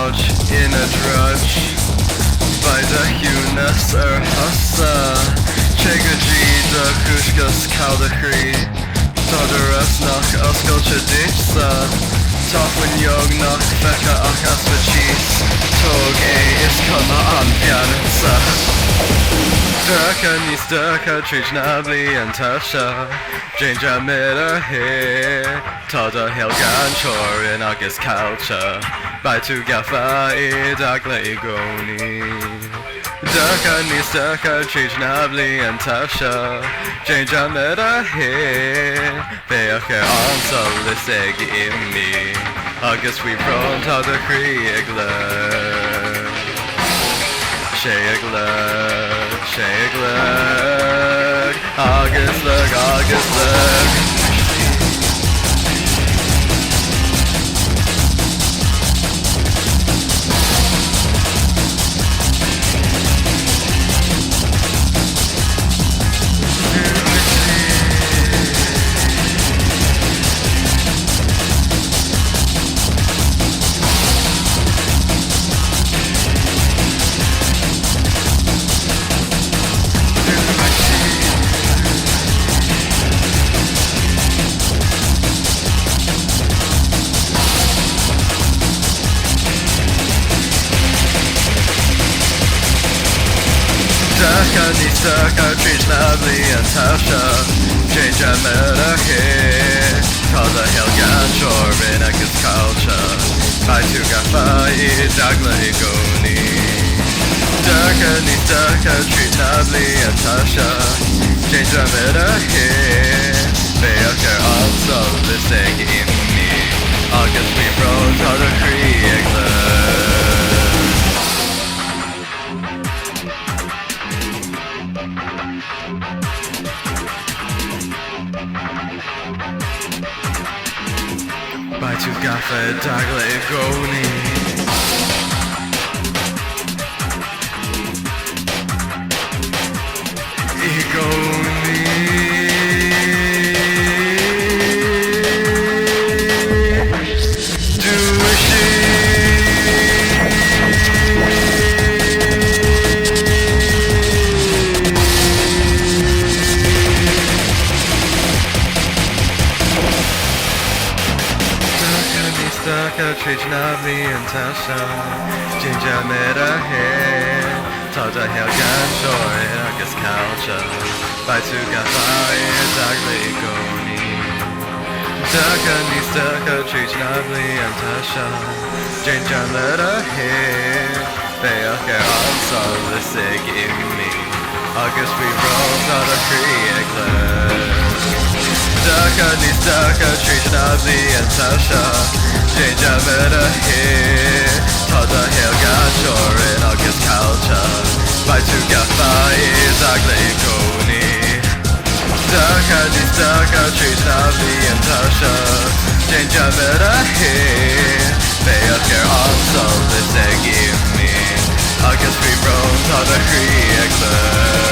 couch in a drudge by the Hunas hassa Chega de Kushkas Kaldakri Todaras nach Askolcha Ditsa Tafwin Yog nach Feka Akas Vachis Tog Iskama Ampianitsa Durka Nisturka Trijnabli and Tasha Jinja Miller here Tada Helgan Chor in Agus Culture By Tu Gafa Idagla Igoni Durka Nisturka Trijnabli and Tasha Jinja Miller here Beacher Ansel Lisseg Immi Agus we brought Tada Kriegler Shegler, August look. Durka Nisturka Trijnabli and Tasha Jinja Miller here Tada Helgan Chor in Agus Culture By Tu Gafa Idagla Igoni Durka Nisturka Trijnabli and Tasha Jinja Miller here Beacher also Lisseg Immi Agus we brought Tada Kriegler By Tu Gafa Dagla Igoni Durka Trijnabli and Tasha Jinja Miller here Tada Helgan Chor in Agus Culture By Tu Gafa Idagla Igoni Durka Nisturka Trijnabli and Tasha Jinja Miller here Beacher also Lisseg Immi Agus we roll Tada Kriegler Durka Nisturka Trijnabli and Tasha Jinja Miller here Tada Helgan Chor in Agus Culture By Tu Gafa Idagla Igoni Durka Nisturka Trijnabli and Tasha Jinja Miller here Beacher also Lisseg Immi Agus we roll Tada Kriegler